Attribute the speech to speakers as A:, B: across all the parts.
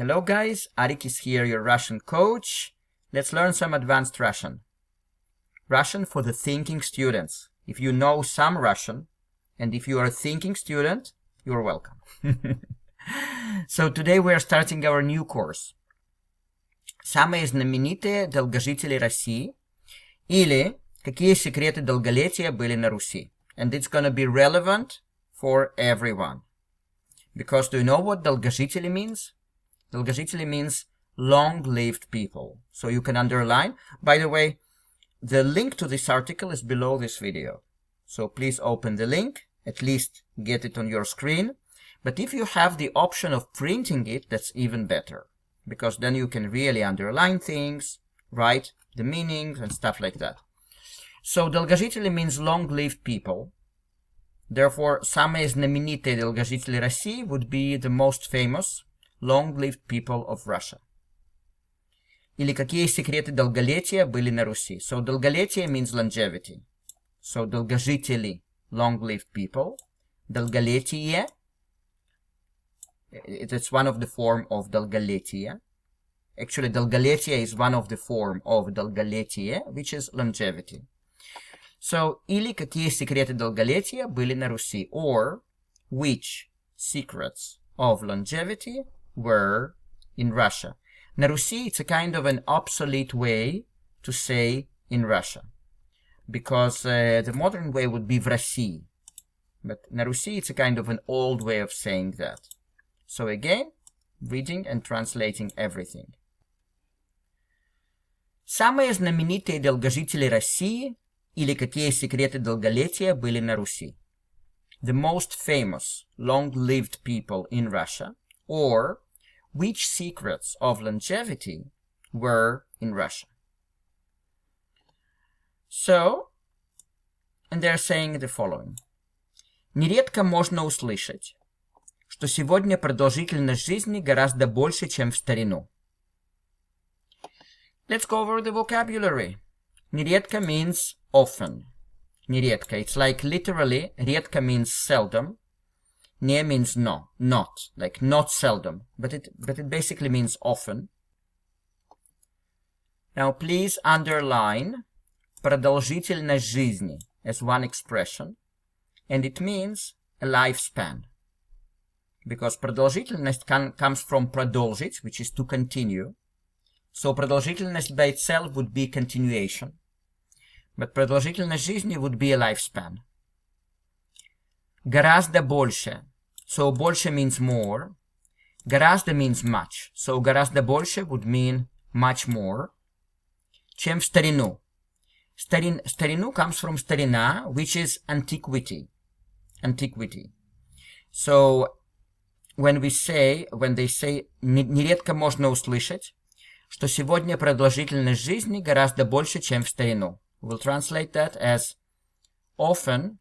A: Hello guys, Arik is here, your Russian coach. Let's learn some advanced Russian. Russian for the thinking students. If you know some Russian, and if you are a thinking student, you're welcome. So today we are starting our new course. Самые знаменитые долгожители России или какие секреты долголетия были на Руси. And it's gonna be relevant for everyone. Because do you know what долгожители means? Долгожители means long-lived people. So you can underline. By the way, the link to this article is below this video. So please open the link, at least get it on your screen. But if you have the option of printing it, that's even better. Because then you can really underline things, write the meanings and stuff like that. So долгожители means long-lived people. Therefore, самые знаменитые долгожители России would be the most famous long-lived people of Russia. Или какие секреты долголетия были на Руси. So долголетие means longevity. So долгожители, long-lived people. Долголетие, it's one of the form of долголетие. Actually, долголетие is one of the form of долголетие, which is longevity. So, или какие секреты долголетия были на Руси. Or, which secrets of longevity were in Russia. На Руси, it's a kind of an obsolete way to say in Russia. Because the modern way would be в России. But на Руси, it's a kind of an old way of saying that. So again, reading and translating everything. Самые знаменитые долгожители России или какие секреты долголетия были на Руси. The most famous long-lived people in Russia, or which secrets of longevity were in Russia. So, and they're saying the following. Нередко можно услышать, что сегодня продолжительность жизни гораздо больше, чем в старину. Let's go over the vocabulary. Нередко means often. Нередко. It's like literally, редко means seldom. Не means no, not. Like not seldom. But it basically means often. Now please underline продолжительность жизни as one expression. And it means a lifespan. Because продолжительность comes from продолжить, which is to continue. So продолжительность by itself would be continuation. But продолжительность жизни would be a lifespan. Гораздо больше. So больше means more. Гораздо means much. So гораздо больше would mean much more. Чем в старину. Старину comes from старина, which is antiquity. Antiquity. So when they say, нередко можно услышать, что сегодня продолжительность жизни гораздо больше, чем в старину. We'll translate that as often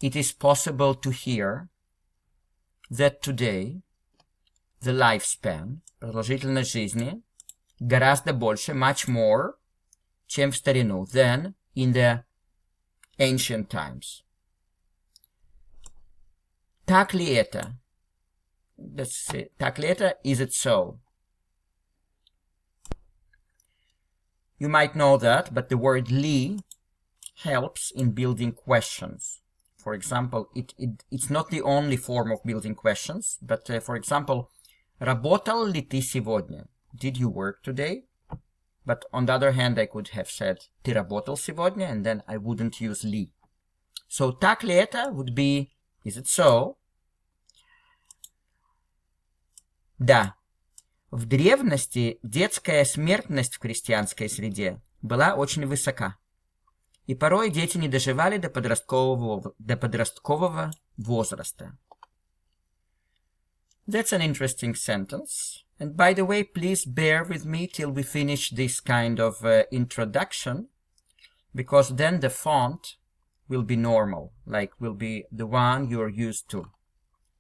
A: it is possible to hear that today the lifespan, продолжительность жизни, гораздо больше, much more, чем в старину, than in the ancient times. Так ли это? Let's see. Так ли это? Is it so? You might know that, but the word li helps in building questions. For example, it's not the only form of building questions, but for example, работал ли ты сегодня? Did you work today? But on the other hand, I could have said ты работал сегодня, and then I wouldn't use li. So так ли это would be, is it so? Да. В древности детская смертность в крестьянской среде была очень высока, и порой дети не доживали до подросткового возраста. That's an interesting sentence. And by the way, please bear with me till we finish this kind of introduction, because then the font will be normal, like will be the one you're used to.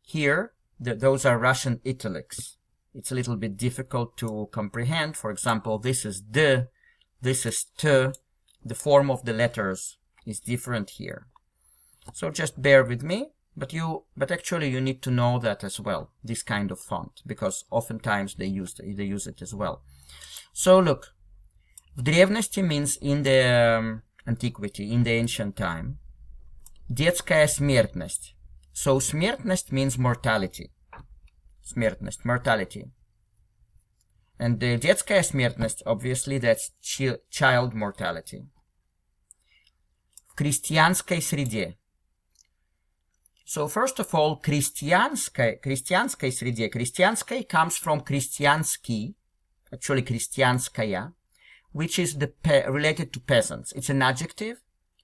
A: Here, those are Russian italics. It's a little bit difficult to comprehend. For example, this is D, this is T. The form of the letters is different here. So just bear with me. but actually you need to know that as well, this kind of font, because oftentimes they use it as well. So look, в древности means in the antiquity, in the ancient time. Детская смертность. So смертность means mortality. Смертность, mortality. And the детская смертность, obviously, that's child mortality. В крестьянской среде. So first of all, крестьянской среде. Крестьянской comes from крестьянский, actually крестьянская, which is related to peasants. It's an adjective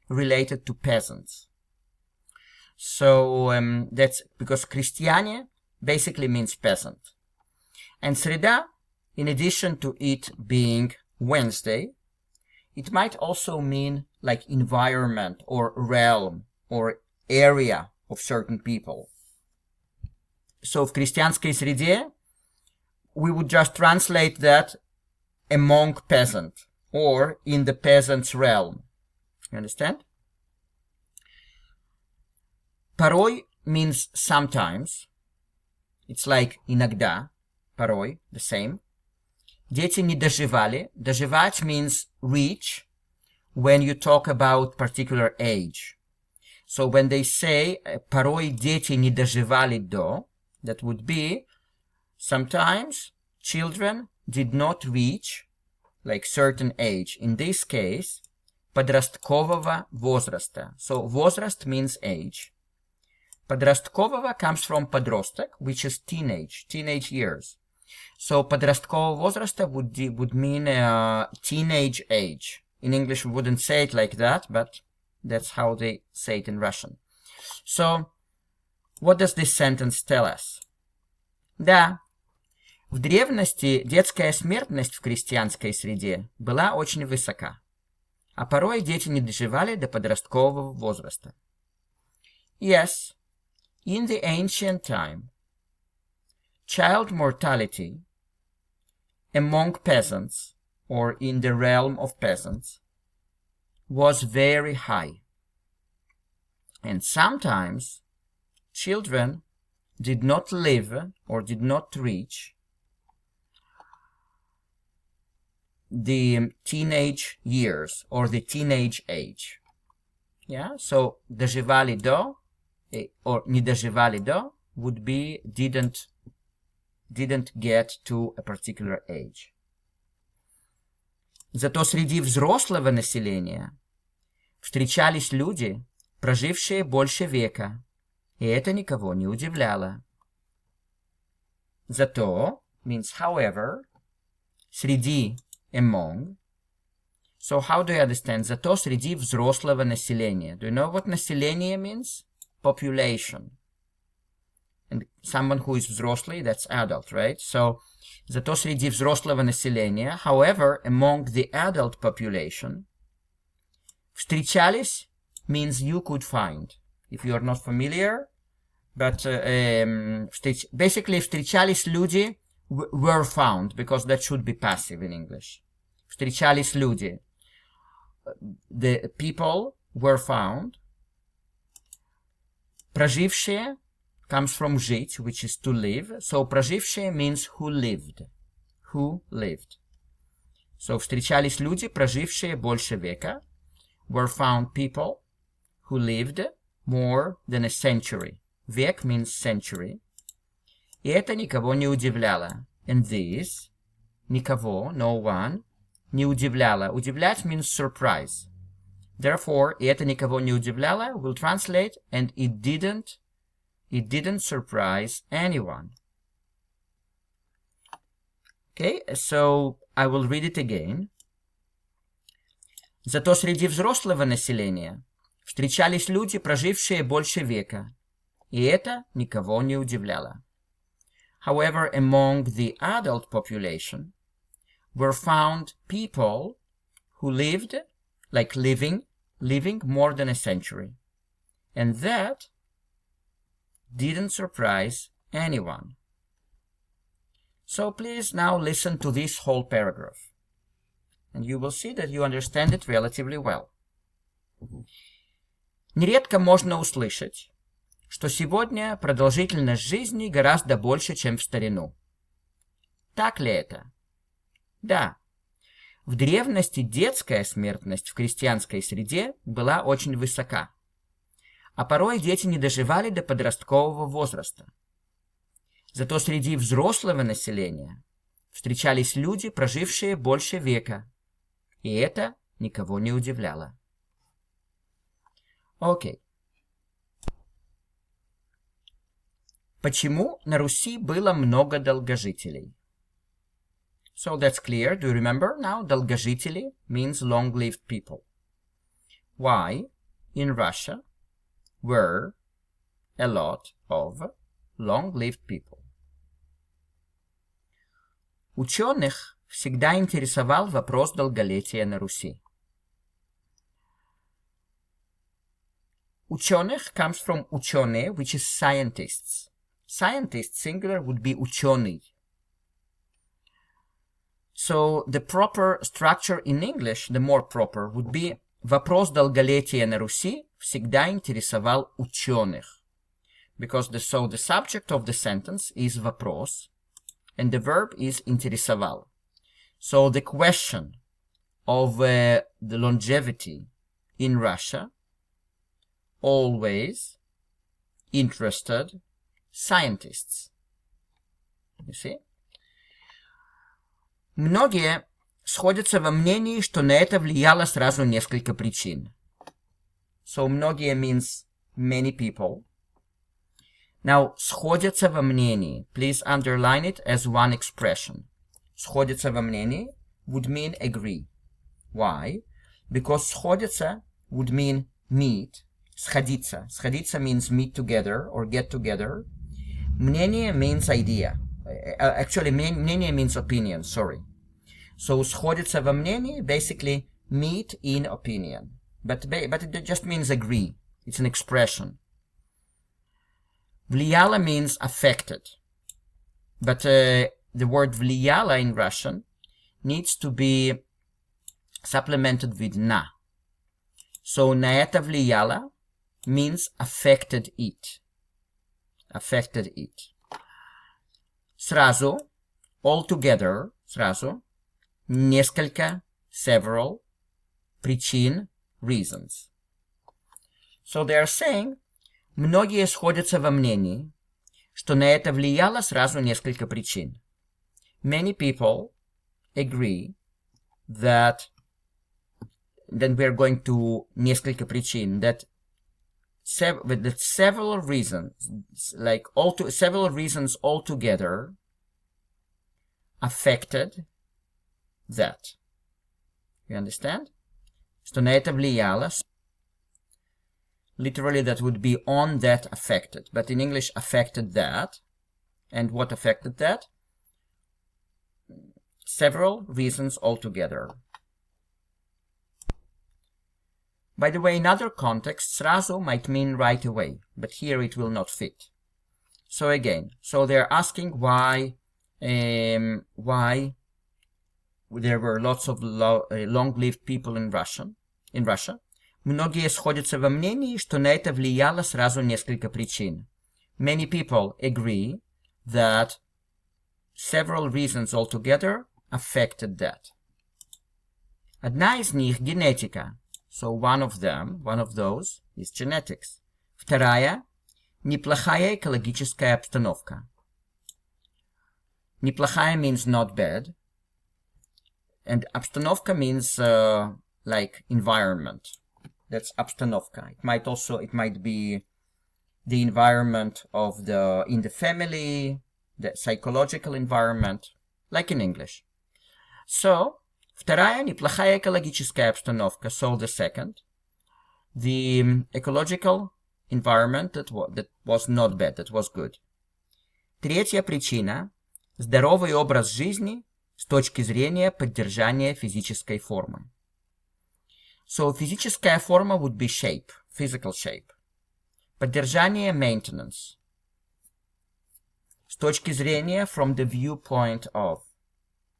A: related to peasants. So that's because крестьяне basically means peasant. And среда, in addition to it being Wednesday, it might also mean like environment or realm or area of certain people. So в крестьянской среде, we would just translate that among peasant or in the peasant's realm. You understand? Порой means sometimes. It's like иногда, порой, the same. Дети не доживали. Доживать means reach when you talk about particular age. So when they say порой дети не доживали до, that would be sometimes children did not reach like certain age. In this case, подросткового возраста. So возраст means age. Подросткового comes from подросток, which is teenage years. So подросткового возраста would mean teenage age. In English we wouldn't say it like that, but that's how they say it in Russian. So, what does this sentence tell us? Да, в древности детская смертность в крестьянской среде была очень высока, а порой дети не доживали до подросткового возраста. Yes, in the ancient time, child mortality among peasants, or in the realm of peasants, was very high. And sometimes children did not live or did not reach the teenage years or the teenage age. Yeah, so доживали до or не доживали до would be didn't get to a particular age. Зато среди взрослого населения встречались люди, прожившие больше века, и это никого не удивляло. Зато means however, среди among. So how do you understand? Зато среди взрослого населения. Do you know what население means? Population. And someone who is взрослый, that's adult, right? So зато среди взрослого населения, however, among the adult population, встречались means you could find. If you are not familiar, but basically встречались люди were found, because that should be passive in English. Встречались люди. The people were found. Прожившие comes from жить, which is to live. So прожившие means who lived. Who lived. So встречались люди, прожившие больше века. Were found people who lived more than a century. Век means century. И это никого не удивляло. And this, никого, no one, не удивляло. Удивлять means surprise. Therefore, и это никого не удивляло will translate, and it didn't surprise anyone. Okay, so I will read it again. Зато среди взрослого населения встречались люди, прожившие больше века, и это никого не удивляло. However, among the adult population were found people who lived, like living more than a century, and that didn't surprise anyone. So please now listen to this whole paragraph, and you will see that you understand it relatively well. Нередко можно услышать, что сегодня продолжительность жизни гораздо больше, чем в старину. Так ли это? Да. В древности детская смертность в крестьянской среде была очень высока, а порой дети не доживали до подросткового возраста. Зато среди взрослого населения встречались люди, прожившие больше века, и это никого не удивляло. Окей. Почему на Руси было много долгожителей? So that's clear. Do you remember now? Долгожители means long-lived people. Why in Russia were a lot of long-lived people? Ученых всегда интересовал вопрос долголетия на Руси. Ученых comes from ученые, which is scientists. Scientists, singular, would be ученый. So the proper structure in English, the more proper, would be вопрос долголетия на Руси всегда интересовал ученых. Because the subject of the sentence is вопрос, and the verb is интересовал. So the question of the longevity in Russia always interested scientists. You see? Многие сходятся во мнении, что на это влияло сразу несколько причин. So многие means many people. Now, сходятся во мнении. Please underline it as one expression. Сходятся во мнении would mean agree. Why? Because сходятся would mean meet. Сходиться. Сходиться means meet together or get together. Мнение means idea. Actually, мнение means opinion, sorry. So сходятся во мнении basically meet in opinion. But it just means agree. It's an expression. Влияло means affected. But the word влияло in Russian needs to be supplemented with на. So на это влияло means affected it. Affected it. Сразу, altogether, сразу, несколько, several, причин, reasons. So they are saying, многие сходятся во мнении, что на это влияло сразу несколько причин. Many people agree that, then we are going to несколько причин, that several reasons, like several reasons altogether affected that. You understand? Что на это влияло. Literally, that would be on that affected. But in English, affected that. And what affected that? Several reasons altogether. By the way, in other contexts, сразу might mean right away, but here it will not fit. So again, they're asking why there were lots of long-lived people in Russia. Многие сходятся во мнении, что на это влияло сразу несколько причин. Many people agree that several reasons altogether affected that. Одна из них генетика. So one of those, is genetics. Вторая – неплохая экологическая обстановка. Неплохая means not bad. And обстановка means like environment. That's обстановка. It might be the environment in the family, the psychological environment, like in English. So, вторая неплохая экологическая обстановка. So the second, the ecological environment that was not bad, that was good. Третья причина – здоровый образ жизни с точки зрения поддержания физической формы. So физическая форма would be shape, physical shape. Поддержание – maintenance. С точки зрения, from the viewpoint of.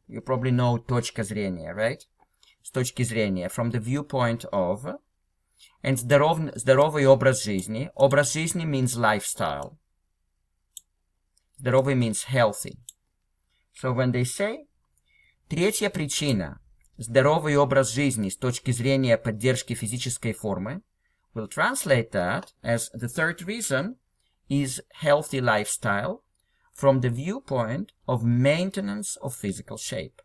A: You probably know точка зрения, right? С точки зрения, from the viewpoint of. And здоровый образ жизни. Образ жизни means lifestyle. Здоровый means healthy. So when they say, третья причина, здоровый образ жизни с точки зрения поддержки физической формы, we'll translate that as the third reason is healthy lifestyle from the viewpoint of maintenance of physical shape.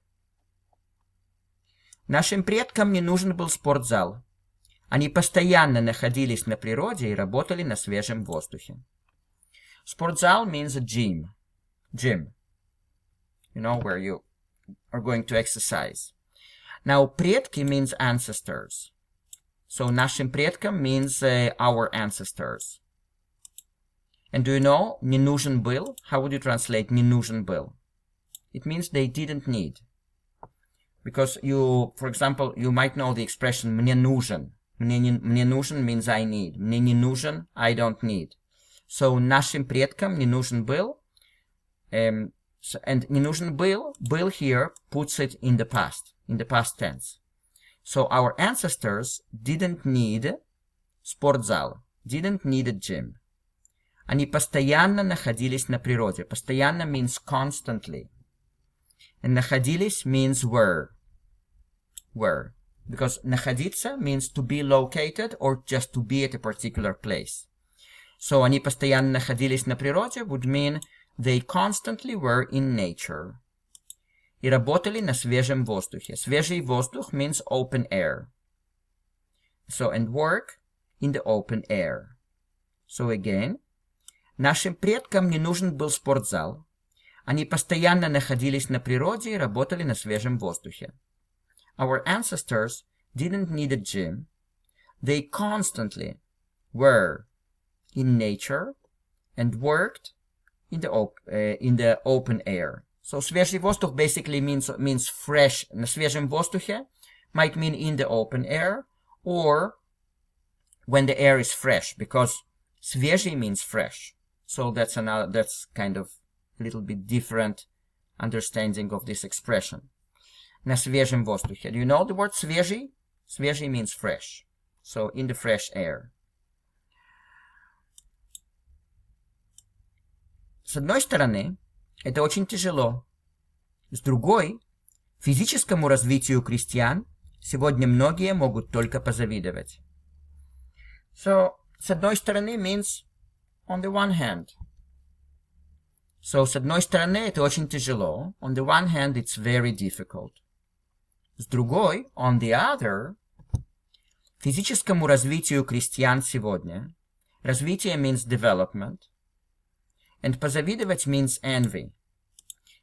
A: Нашим предкам не нужен был спортзал. Они постоянно находились на природе и работали на свежем воздухе. Спортзал means a gym. Gym. You know, where you are going to exercise. Now, предки means ancestors. So, нашим предкам means our ancestors. And do you know, не нужен был? How would you translate не нужен был? It means they didn't need. Because you, for example, you might know the expression мне нужен. Мне нужен means I need. Мне не нужен, I don't need. So, нашим предкам не нужен был. And не нужен был here puts it in the past tense. So, our ancestors didn't need спортзал, didn't need a gym. Они постоянно находились на природе. Постоянно means constantly. And находились means were. Because находиться means to be located or just to be at a particular place. So, они постоянно находились на природе would mean they constantly were in nature. И работали на свежем воздухе. Свежий воздух means open air. So, and work in the open air. So, again, нашим предкам не нужен был спортзал. Они постоянно находились на природе и работали на свежем воздухе. Our ancestors didn't need a gym. They constantly were in nature and worked in the open air. So, свежий воздух basically means fresh. На свежем воздухе might mean in the open air or when the air is fresh, because свежий means fresh. So, that's kind of a little bit different understanding of this expression. На свежем воздухе. Do you know the word свежий? Свежий means fresh. So, in the fresh air. С одной стороны, это очень тяжело. С другой, физическому развитию крестьян сегодня многие могут только позавидовать. So, с одной стороны means on the one hand. So, с одной стороны, это очень тяжело. On the one hand, it's very difficult. С другой, on the other, физическому развитию крестьян сегодня. Развитие means development. And позавидовать means envy.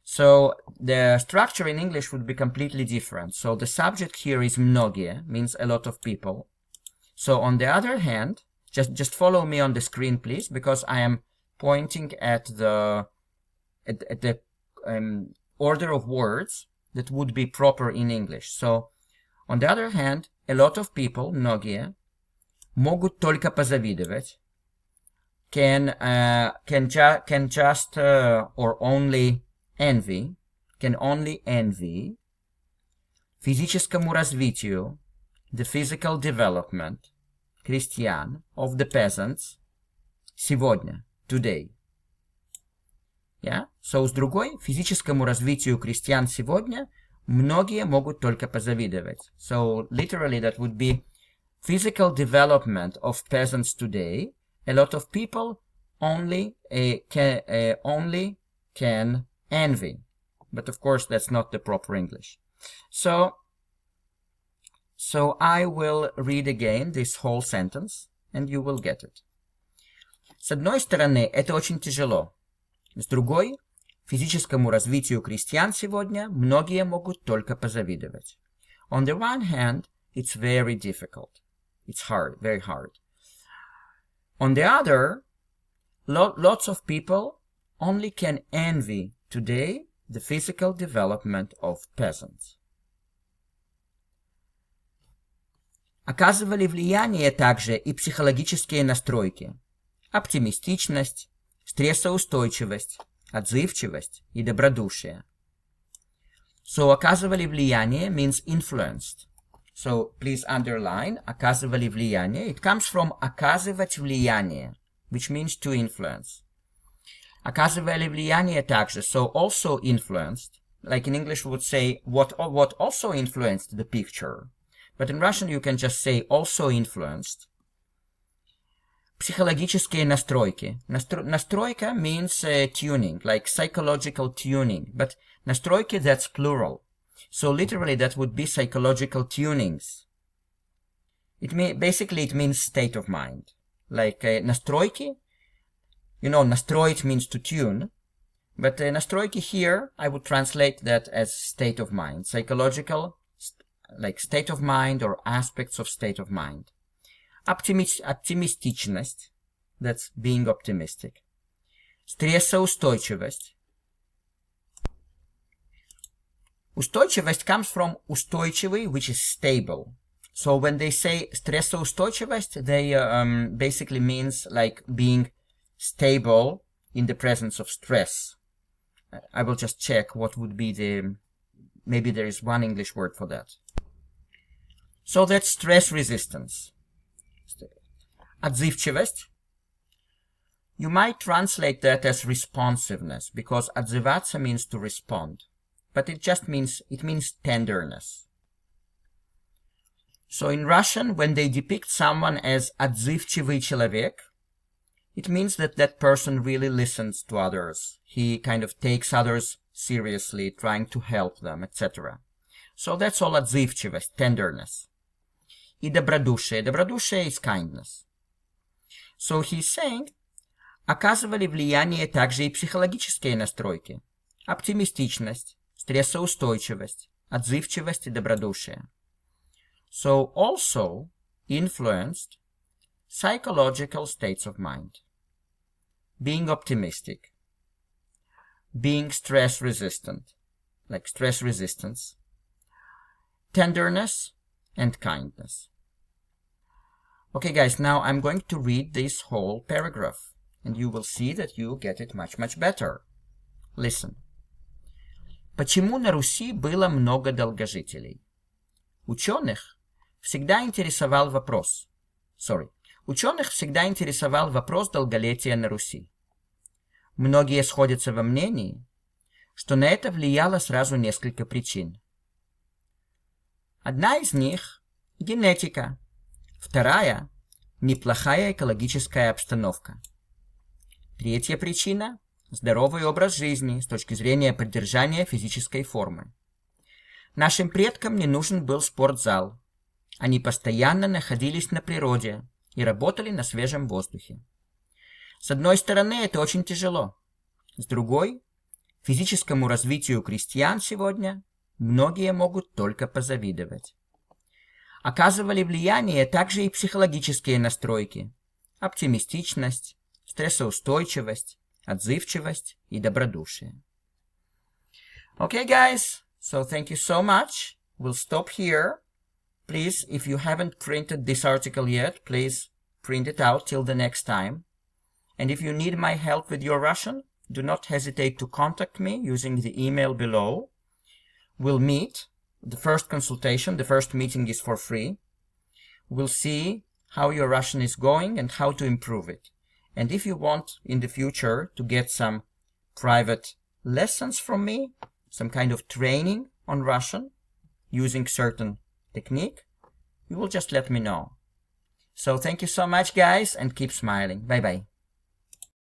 A: So, the structure in English would be completely different. So, the subject here is многие, means a lot of people. So, on the other hand, just follow me on the screen, please, because I am pointing at the order of words that would be proper in English. So, on the other hand, a lot of people, многие, могут только позавидовать, can just or only envy, can only envy физическому развитию, the physical development, крестьян, of the peasants, сегодня, today. Yeah? So, с другой, физическому развитию крестьян сегодня многие могут только позавидовать. So, literally, that would be physical development of peasants today. A lot of people only can envy. But, of course, that's not the proper English. So I will read again this whole sentence, and you will get it. С одной стороны, это очень тяжело. С другой, физическому развитию крестьян сегодня многие могут только позавидовать. On the one hand, it's very difficult. It's hard, very hard. On the other, lots of people only can envy today the physical development of peasants. Оказывали влияние также и психологические настройки, оптимистичность, стрессоустойчивость, отзывчивость и добродушие. So, оказывали влияние means influenced. So please underline оказывали влияние. It comes from оказывать влияние, which means to influence. Оказывали влияние также, so also influenced. Like in English we would say what also influenced the picture. But in Russian you can just say also influenced. Психологические настройки. Настройка means tuning, like psychological tuning. But настройки, that's plural. So literally that would be psychological tunings. Basically it means state of mind. Like настройки, you know, настроить means to tune. But настройки here, I would translate that as state of mind. Psychological, like state of mind or aspects of state of mind. Оптимистичность, that's being optimistic. Стрессоустойчивость. Устойчивость comes from устойчивый, which is stable. So when they say стрессоустойчивость, they basically means like being stable in the presence of stress. I will just check what would be maybe there is one English word for that. So that's stress resistance. Отзывчивость. You might translate that as responsiveness, because отзываться means to respond. But it means tenderness. So in Russian, when they depict someone as отзывчивый человек, it means that that person really listens to others. He kind of takes others seriously, trying to help them, etc. So that's all отзывчивость, tenderness. И добродушие. Добродушие is kindness. So he's saying, оказывали влияние также и психологические настройки. Оптимистичность, стрессоустойчивость, отзывчивость и добродушие. So also influenced psychological states of mind. Being optimistic. Being stress resistant, like stress resistance. Tenderness and kindness. Okay guys, now I'm going to read this whole paragraph and you will see that you get it much better. Listen. Почему на Руси было много долгожителей? Ученых всегда интересовал вопрос долголетия на Руси. Многие сходятся во мнении, что на это влияло сразу несколько причин. Одна из них – генетика, вторая – неплохая экологическая обстановка. Третья причина – здоровый образ жизни с точки зрения поддержания физической формы. Нашим предкам не нужен был спортзал. Они постоянно находились на природе и работали на свежем воздухе. С одной стороны, это очень тяжело. С другой, физическому развитию крестьян сегодня многие могут только позавидовать. Оказывали влияние также и психологические настройки. Оптимистичность, стрессоустойчивость, отзывчивость и добродушие. Okay, guys, so thank you so much. We'll stop here. Please, if you haven't printed this article yet, please print it out till the next time. And if you need my help with your Russian, do not hesitate to contact me using the email below. We'll meet. The first consultation, the first meeting is for free. We'll see how your Russian is going and how to improve it. And if you want in the future to get some private lessons from me, some kind of training on Russian using certain technique, you will just let me know. So thank you so much, guys, and keep smiling. Bye-bye.